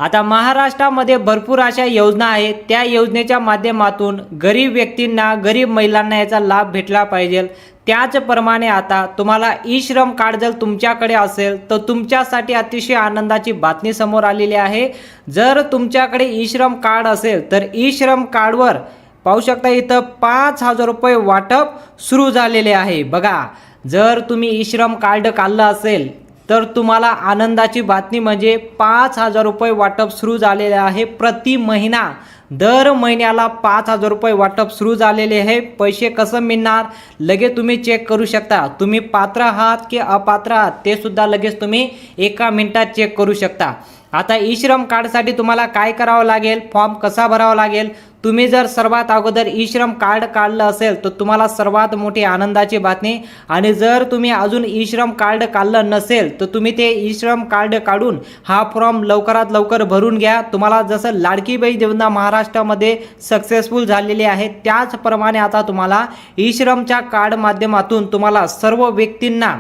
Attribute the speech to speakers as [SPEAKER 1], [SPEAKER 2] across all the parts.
[SPEAKER 1] आता महाराष्ट्रामध्ये भरपूर अशा योजना आहेत, त्या योजनेच्या माध्यमातून गरीब व्यक्तींना, गरीब महिलांना याचा लाभ भेटला पाहिजे। त्याचप्रमाणे आता तुम्हाला ई श्रम कार्ड जर तुमच्याकडे असेल तर तुमच्यासाठी अतिशय आनंदाची बातमी समोर आलेली आहे। जर तुमच्याकडे ई श्रम कार्ड असेल तर ई श्रम कार्डवर पाहू शकता इथं 5,000 रुपये वाटप सुरू झालेले आहे। बघा, जर तुम्ही ई श्रम कार्ड काढलं असेल तर तुम्हाला आनंदाची बातमी म्हणजे 5,000 रुपये वाटप सुरू झालेले आहे प्रति महिना। दर महिन्याला 5,000 रुपये वाटप सुरू झालेले आहे। पैसे कसं मिळणार लगेच तुम्ही चेक करू शकता। तुम्ही पात्र आहात की अपात्र आहात ते सुद्धा लगेच तुम्ही एका मिनिटात चेक करू शकता। आता ई श्रम कार्डसाठी तुम्हाला काय करावं लागेल, फॉर्म कसा भरावा लागेल। तुम्ही जर सर्वात अगोदर ई श्रम कार्ड काढलं असेल तर तुम्हाला सर्वात मोठी आनंदाची बातमी, आणि जर तुम्ही अजून ई श्रम कार्ड काढलं नसेल तर तुम्ही ते ई श्रम कार्ड काढून हा फॉर्म लवकरात लवकर भरून घ्या। तुम्हाला जसं लाडकी बहीण योजना महाराष्ट्रामध्ये सक्सेसफुल झालेली आहे त्याचप्रमाणे आता तुम्हाला ई श्रमच्या कार्ड माध्यमातून तुम्हाला सर्व व्यक्तींना,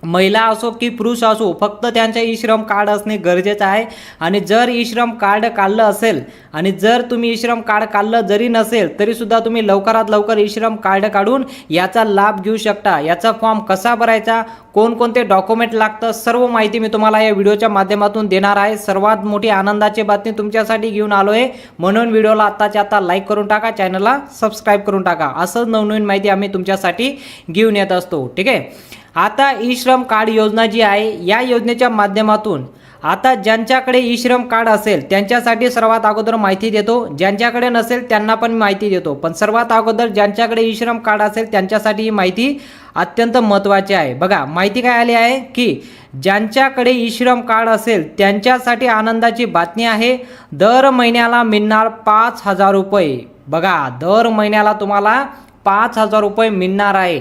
[SPEAKER 1] महिला असो की पुरुष असो, फक्त त्यांचे ई श्रम कार्ड असणे गरजेचं आहे। आणि जर ई श्रम कार्ड काढलं असेल आणि जर तुम्ही ई श्रम कार्ड काढलं जरी नसेल तरी सुद्धा तुम्ही लवकरात लवकर ई श्रम कार्ड काढून याचा लाभ घेऊ शकता। याचा फॉर्म कसा भरायचा, कोणकोणते डॉक्युमेंट लागतं, सर्व माहिती मी तुम्हाला या व्हिडिओच्या माध्यमातून देणार आहे। सर्वात मोठी आनंदाची बातमी तुमच्यासाठी घेऊन आलो आहे, म्हणून व्हिडिओला आत्ताच्या आत्ता लाईक करून टाका, चॅनलला सबस्क्राईब करून टाका। असंच नवनवीन माहिती आम्ही तुमच्यासाठी घेऊन येत असतो, ठीक आहे। आता ई श्रम कार्ड योजना जी आहे या योजनेच्या माध्यमातून आता ज्यांच्याकडे ई श्रम कार्ड असेल त्यांच्यासाठी सर्वात अगोदर माहिती देतो, ज्यांच्याकडे नसेल त्यांना पण माहिती देतो। पण सर्वात अगोदर ज्यांच्याकडे ई श्रम कार्ड असेल त्यांच्यासाठी ही माहिती अत्यंत महत्त्वाची आहे। बघा, माहिती काय आली आहे की ज्यांच्याकडे ई श्रम कार्ड असेल त्यांच्यासाठी आनंदाची बातमी आहे, दर महिन्याला मिळणार 5,000 रुपये। बघा, दर महिन्याला तुम्हाला 5,000 रुपये मिळणार आहे।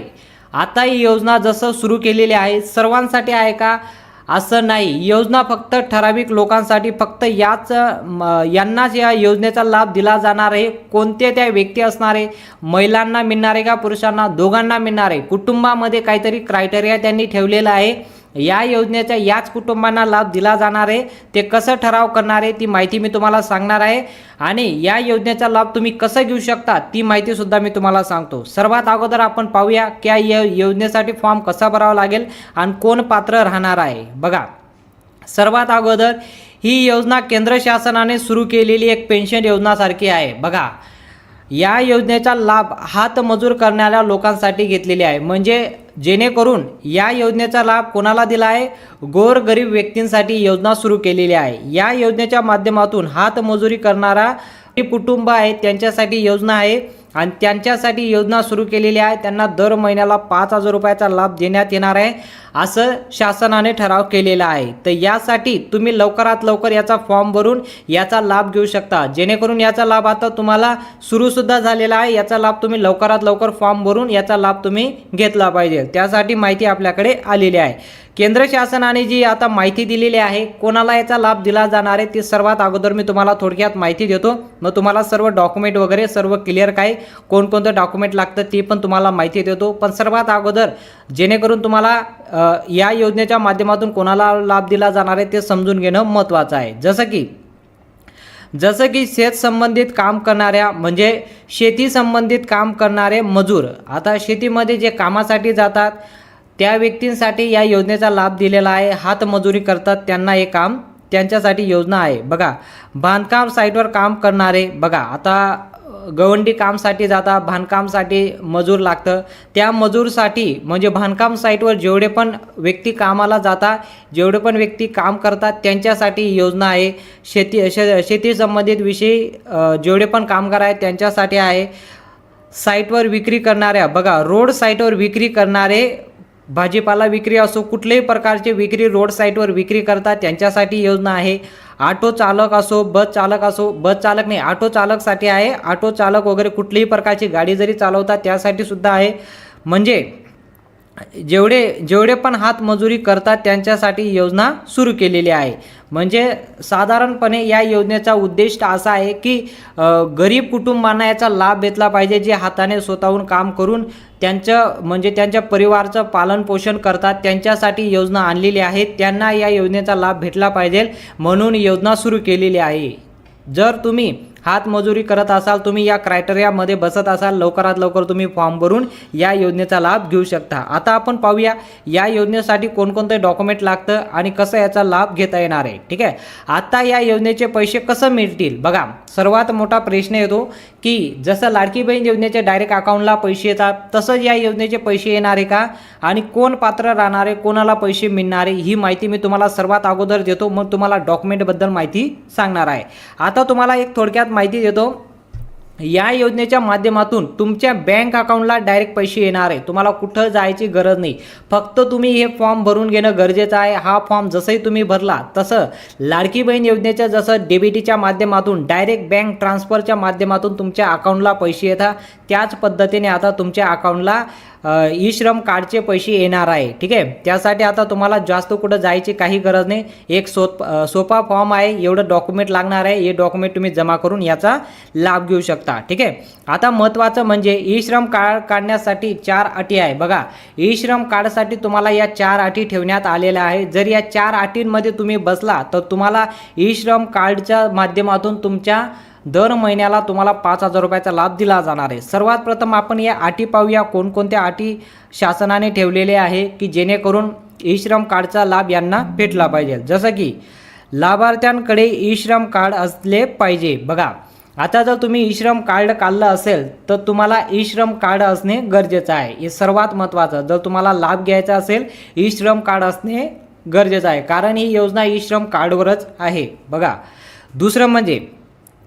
[SPEAKER 1] आता ही योजना जसं सुरू केलेली आहे सर्वांसाठी आहे का, असं नाही। योजना फक्त ठराविक लोकांसाठी, फक्त यांनाच या योजनेचा लाभ दिला जाणार आहे। कोणते त्या व्यक्ती असणार आहे, महिलांना मिळणार आहे का पुरुषांना, दोघांना मिळणार आहे। कुटुंबामध्ये काहीतरी क्रायटेरिया त्यांनी ठेवलेला आहे, या योजनेच्या याच कुटुंबांना लाभ दिला जाणार आहे। ते कसं ठराव करणार आहे ती माहिती मी तुम्हाला सांगणार आहे, आणि या योजनेचा लाभ तुम्ही कसं घेऊ शकता ती माहिती सुद्धा मी तुम्हाला सांगतो। सर्वात अगोदर आपण पाहूया की या योजनेसाठी फॉर्म कसा भरावा लागेल आणि कोण पात्र राहणार आहे। बघा, सर्वात अगोदर ही योजना केंद्र शासनाने सुरू केलेली एक पेन्शन योजनासारखी आहे। बघा, या योजनेचा लाभ हातमजूर करणाऱ्या लोकांसाठी घेतलेली आहे, म्हणजे जेणेकरून या योजनेचा लाभ कोणाला दिला आहे, गोरगरीब व्यक्तींसाठी योजना सुरू केलेली आहे। या योजनेच्या माध्यमातून हातमजुरी करणारा कुटुंब आहे त्यांच्यासाठी योजना आहे, आणि त्यांच्यासाठी योजना सुरू केलेली आहे। त्यांना दर महिन्याला 5,000 रुपयाचा लाभ देण्यात येणार आहे असं शासनाने ठराव केलेला आहे। तर यासाठी तुम्ही लवकरात लवकर याचा फॉर्म भरून याचा लाभ घेऊ शकता, जेणेकरून याचा लाभ आता तुम्हाला सुरूसुद्धा झालेला आहे। याचा लाभ तुम्ही लवकरात लवकर फॉर्म भरून याचा लाभ तुम्ही घेतला पाहिजे, त्यासाठी माहिती आपल्याकडे आलेली आहे। केंद्र शासनाने जी आता माहिती दिलेली आहे, कोणाला याचा लाभ दिला जाणार आहे ते सर्वात अगोदर मी तुम्हाला थोडक्यात माहिती देतो। मग तुम्हाला सर्व डॉक्युमेंट वगैरे सर्व क्लिअर काय कोणकोणतं डॉक्युमेंट लागतं ते पण तुम्हाला माहिती देतो। पण सर्वात अगोदर जेणेकरून तुम्हाला या योजनेच्या माध्यमातून कोणाला लाभ दिला जाणार आहे ते समजून घेणं महत्त्वाचं आहे। जसं की शेत संबंधित काम करणाऱ्या, म्हणजे शेती संबंधित काम करणारे मजूर, आता शेतीमध्ये जे कामासाठी जातात त्या व्यक्तींसाठी या योजनेचा लाभ दिलेला आहे। हातमजुरी करतात त्यांना हे काम, त्यांच्यासाठी योजना आहे। बघा, बांधकाम साईटवर काम करणारे, बघा आता गवंडी कामसाठी जातात, बांधकामसाठी मजूर लागतं, त्या मजूरसाठी म्हणजे बांधकाम साईटवर जेवढे पण व्यक्ती कामाला जातात, जेवढे पण व्यक्ती काम करतात त्यांच्यासाठी योजना आहे। शेती संबंधित विषयी जेवढे पण कामगार आहेत त्यांच्यासाठी आहे। साईटवर विक्री करणाऱ्या, बघा रोड साईटवर विक्री करणारे, भाजीपाला विक्री असो, कुठल्याही प्रकारची विक्री रोड साईटवर विक्री करतात त्यांच्यासाठी योजना आहे। ऑटो चालक असो, बस चालक असो, बस चालक नाही ऑटो चालकसाठी आहे। ऑटो चालक वगैरे कुठलीही प्रकारची गाडी जरी चालवतात त्यासाठी सुद्धा आहे। म्हणजे जेवढे पण हातमजुरी करतात त्यांच्यासाठी योजना सुरू केलेली आहे. म्हणजे साधारणपणे या योजनेचा उद्देश असा आहे की गरीब कुटुंबांना याचा लाभ भेटला पाहिजे, जे हाताने स्वतःहून काम करून त्यांच्या परिवाराचं पालनपोषण करतात. त्यांच्यासाठी योजना आणलेली आहे. त्यांना या योजनेचा लाभ भेटला पाहिजे म्हणून योजना सुरू केलेली आहे. जर तुम्ही हातमजुरी करत असाल, तुम्ही या क्रायटेरियामध्ये बसत असाल, लवकरात लवकर तुम्ही फॉर्म भरून या योजनेचा लाभ घेऊ शकता. आता आपण पाहूया या योजनेसाठी कोणकोणते डॉक्युमेंट लागतं आणि कसं याचा लाभ घेता येणार आहे. ठीक आहे. आता या योजनेचे पैसे कसं मिळतील बघा, सर्वात मोठा प्रश्न येतो की जसं लाडकी बहीण योजनेचे डायरेक्ट अकाउंटला पैसे येतात तसंच या योजनेचे पैसे येणार आहे का आणि कोण पात्र राहणार आहे, कोणाला पैसे मिळणार आहे, ही माहिती मी तुम्हाला सर्वात अगोदर देतो. मग तुम्हाला डॉक्युमेंटबद्दल माहिती सांगणार आहे. आता तुम्हाला एक थोडक्यात माहिती देतो. या योजनेच्या माध्यमातून तुमच्या बँक अकाउंटला डायरेक्ट पैसे येणार आहे. तुम्हाला कुठं जायची गरज नाही. फक्त तुम्ही हे फॉर्म भरून घेणं गरजेचं आहे. हा फॉर्म जसंही तुम्ही भरला तसं लाडकी बहीण योजनेच्या जसं डीबीटीच्या माध्यमातून डायरेक्ट बँक ट्रान्सफरच्या माध्यमातून तुमच्या अकाउंटला पैसे येतात, त्याच पद्धतीने आता तुमच्या अकाउंटला ई श्रम कार्डचे पैसे येणार आहे. ठीक आहे. त्यासाठी आता तुम्हाला जास्त कुठं जायची काही गरज नाही. एक सोपा फॉर्म आहे. एवढं डॉक्युमेंट लागणार आहे. हे डॉक्युमेंट तुम्ही जमा करून याचा लाभ घेऊ शकता. ठीक आहे. आता महत्त्वाचं म्हणजे ई श्रम कार्ड काढण्यासाठी 4 अटी आहे. बघा, ई श्रम कार्डसाठी तुम्हाला या 4 अटी ठेवण्यात आलेल्या आहे. जर या 4 अटींमध्ये तुम्ही बसला तर तुम्हाला ई श्रम कार्डच्या माध्यमातून तुमच्या दर महिन्याला तुम्हाला 5,000 रुपयाचा लाभ दिला जाणार आहे. सर्वात प्रथम आपण या अटी पाहूया, कोणकोणत्या अटी शासनाने ठेवलेले आहे की जेणेकरून ई श्रम कार्डचा लाभ यांना भेटला पाहिजे. जसं की लाभार्थ्यांकडे ई श्रम कार्ड असले पाहिजे. बघा, आता जर तुम्ही ई श्रम कार्ड काढलं असेल तर तुम्हाला ई श्रम कार्ड असणे गरजेचं आहे. हे सर्वात महत्त्वाचं. जर तुम्हाला लाभ घ्यायचा असेल ई श्रम कार्ड असणे गरजेचं आहे, कारण ही योजना ई श्रम कार्डवरच आहे. बघा, दुसरं म्हणजे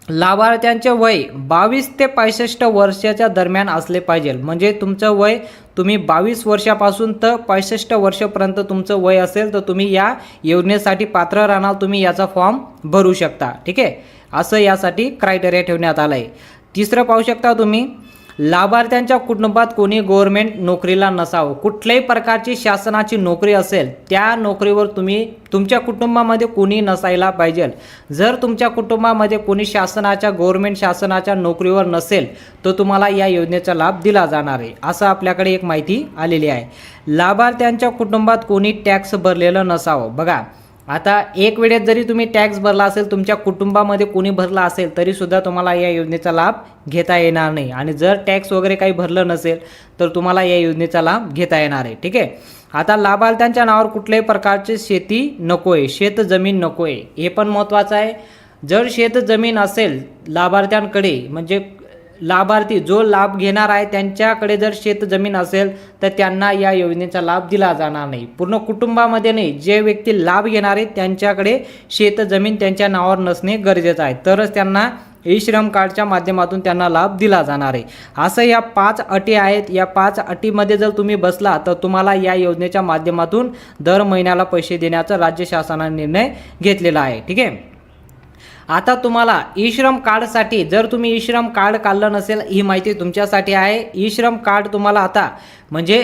[SPEAKER 1] लाभार्थ्यांचे वय 22 ते 65 वर्षाच्या दरम्यान असले पाहिजे. म्हणजे तुमचं वय तुम्ही 22 वर्षापासून तर 65 वर्षापर्यंत तुमचं वय असेल तर तुम्ही या योजनेसाठी पात्र राहणार. तुम्ही याचा फॉर्म भरू शकता. ठीक आहे. असं यासाठी क्रायटेरिया ठेवण्यात आलं आहे. तिसरं पाहू शकता तुम्ही, लाभार्थ्यांच्या कुटुंबात कोणी गव्हर्नमेंट नोकरीला नसावं. कुठल्याही प्रकारची शासनाची नोकरी असेल त्या नोकरीवर तुमच्या कुटुंबामध्ये कोणी नसायला पाहिजे. जर तुमच्या कुटुंबामध्ये कोणी गव्हर्नमेंट शासनाच्या नोकरीवर नसेल तर तुम्हाला या योजनेचा लाभ दिला जाणार आहे. असं आपल्याकडे एक माहिती आलेली आहे. लाभार्थ्यांच्या कुटुंबात कोणी टॅक्स भरलेलं नसावं. बघा, आता एक वेळेस जरी तुम्ही टॅक्स भरला असेल, तुमच्या कुटुंबामध्ये कोणी भरला असेल तरीसुद्धा तुम्हाला या योजनेचा लाभ घेता येणार नाही. आणि जर टॅक्स वगैरे काही भरलं नसेल तर तुम्हाला या योजनेचा लाभ घेता येणार आहे. ठीक आहे. आता लाभार्थ्यांच्या नावावर कुठल्याही प्रकारची शेती नको आहे, शेतजमीन नको आहे. हे पण महत्त्वाचं आहे. जर शेतजमीन असेल लाभार्थ्यांकडे, म्हणजे लाभार्थी जो लाभ घेणार आहे त्यांच्याकडे जर शेतजमीन असेल तर त्यांना या योजनेचा लाभ दिला जाणार नाही. पूर्ण कुटुंबामध्ये नाही, जे व्यक्ती लाभ घेणार आहेत त्यांच्याकडे शेतजमीन त्यांच्या नावावर नसणे गरजेचं आहे, तरच त्यांना ई श्रम कार्डच्या माध्यमातून त्यांना लाभ दिला जाणार आहे. असं या 5 अटी आहेत. या 5 अटीमध्ये जर तुम्ही बसला तर तुम्हाला या योजनेच्या माध्यमातून दर महिन्याला पैसे देण्याचा राज्य शासनाने निर्णय घेतलेला आहे. ठीक आहे. आता तुम्हाला ई श्रम कार्डसाठी, जर तुम्ही ई श्रम कार्ड काढलं नसेल, ही माहिती तुमच्यासाठी आहे. ई श्रम कार्ड तुम्हाला आता म्हणजे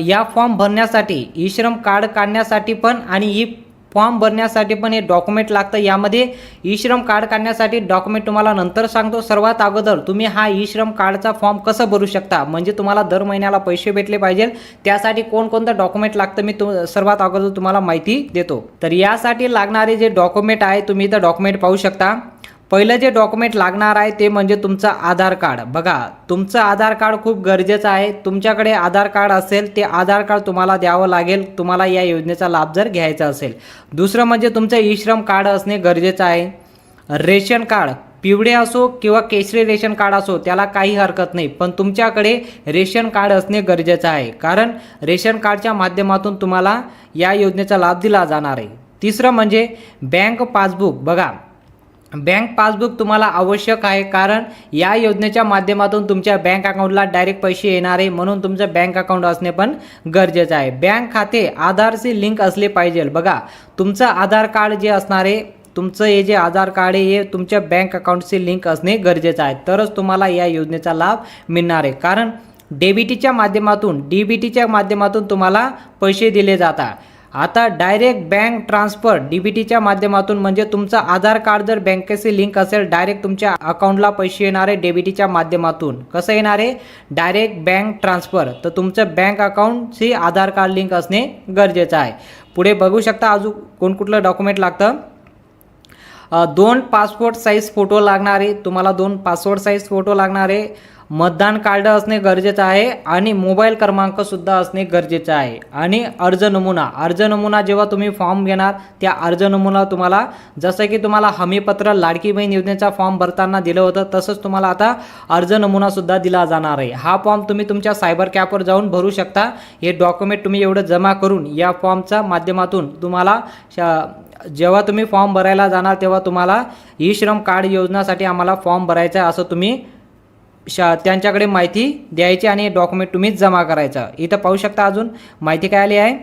[SPEAKER 1] या फॉर्म भरण्यासाठी, ई श्रम कार्ड काढण्यासाठी पण आणि ही फॉर्म भरण्यासाठी पण हे डॉक्युमेंट लागतं. यामध्ये ई श्रम कार्ड काढण्यासाठी डॉक्युमेंट तुम्हाला नंतर सांगतो. सर्वात अगोदर तुम्ही हा ई श्रम कार्डचा फॉर्म कसं भरू शकता, म्हणजे तुम्हाला दर महिन्याला पैसे भेटले पाहिजे, त्यासाठी कोणकोणतं डॉक्युमेंट लागतं मी सर्वात अगोदर तुम्हाला माहिती देतो. तर यासाठी लागणारे जे डॉक्युमेंट आहे तुम्ही इथं डॉक्युमेंट पाहू शकता. पहिलं जे डॉक्युमेंट लागणार आहे ते म्हणजे तुमचं आधार कार्ड. बघा, तुमचं आधार कार्ड खूप गरजेचं आहे. तुमच्याकडे आधार कार्ड असेल ते आधार कार्ड तुम्हाला द्यावं लागेल तुम्हाला या योजनेचा लाभ जर घ्यायचा असेल. दुसरं म्हणजे तुमचं ई श्रम कार्ड असणे गरजेचं आहे. रेशन कार्ड पिवळे असो किंवा केशरी रेशन कार्ड असो त्याला काही हरकत नाही, पण तुमच्याकडे रेशन कार्ड असणे गरजेचं आहे, कारण रेशन कार्डच्या माध्यमातून तुम्हाला या योजनेचा लाभ दिला जाणार आहे. तिसरं म्हणजे बँक पासबुक. बघा, बँक पासबुक तुम्हाला आवश्यक आहे, कारण या योजनेच्या माध्यमातून तुमच्या बँक अकाउंटला डायरेक्ट पैसे येणार आहे, म्हणून तुमचं बँक अकाउंट असणे पण गरजेचं आहे. बँक खाते आधारशी लिंक असले पाहिजे. बघा, तुमचं आधार कार्ड जे असणार आहे, तुमचं हे जे आधार कार्ड आहे हे तुमच्या बँक अकाउंटशी लिंक असणे गरजेचं आहे, तरच तुम्हाला या योजनेचा लाभ मिळणार आहे. कारण डेबिटीच्या माध्यमातून डीबीटीच्या माध्यमातून तुम्हाला पैसे दिले जातात. आता डायरेक्ट बँक ट्रान्सफर डीबीटीच्या माध्यमातून म्हणजे तुमचं आधार कार्ड जर बँकेशी लिंक असेल डायरेक्ट तुमच्या अकाउंटला पैसे येणार आहे डेबिटीच्या माध्यमातून. कसं येणार आहे? Direct bank transfer. तर तुमचं बँक अकाउंटशी आधार कार्ड लिंक असणे गरजेचं आहे. पुढे बघू शकता अजून कोणकुठलं डॉक्युमेंट लागतं. 2 पासपोर्ट साईज फोटो लागणार आहे तुम्हाला. 2 पासपोर्ट साईज फोटो लागणार आहे. मतदान कार्ड असणे गरजेचं आहे आणि मोबाईल क्रमांक सुद्धा असणे गरजेचं आहे. आणि अर्ज नमुना जेव्हा तुम्ही फॉर्म घेणार त्या अर्ज नमुना तुम्हाला जसं की तुम्हाला हमीपत्र लाडकी बहीण योजनेचा फॉर्म भरताना दिलं होतं तसंच तुम्हाला आता अर्ज नमुना सुद्धा दिला जाणार आहे. हा फॉर्म तुम्ही तुमच्या सायबर कॅफवर जाऊन भरू शकता. हे डॉक्युमेंट तुम्ही एवढं जमा करून या फॉर्मच्या माध्यमातून तुम्हाला जेव्हा तुम्ही फॉर्म भरायला जाणार तेव्हा तुम्हाला ई श्रम कार्ड योजनासाठी आम्हाला फॉर्म भरायचा आहे असं तुम्ही त्यांच्याकडे माहिती द्यायची आणि डॉक्युमेंट तुम्ही जमा करायचं. इथं पाहू शकता अजून माहिती काय आली आहे.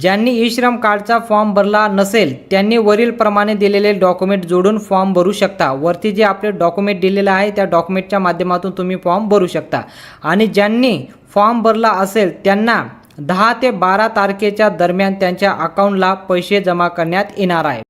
[SPEAKER 1] ज्यांनी ई श्रम कार्डचा फॉर्म भरला नसेल त्यांनी वरील प्रमाणे दिलेले डॉक्युमेंट जोडून फॉर्म भरू शकता. वरती जे आपले डॉक्युमेंट दिलेलं आहे त्या डॉक्युमेंटच्या माध्यमातून तुम्ही फॉर्म भरू शकता. आणि ज्यांनी फॉर्म भरला असेल त्यांना 10 ते 12 तारखेच्या दरम्यान त्यांच्या अकाउंटला पैसे जमा करण्यात येणार आहे.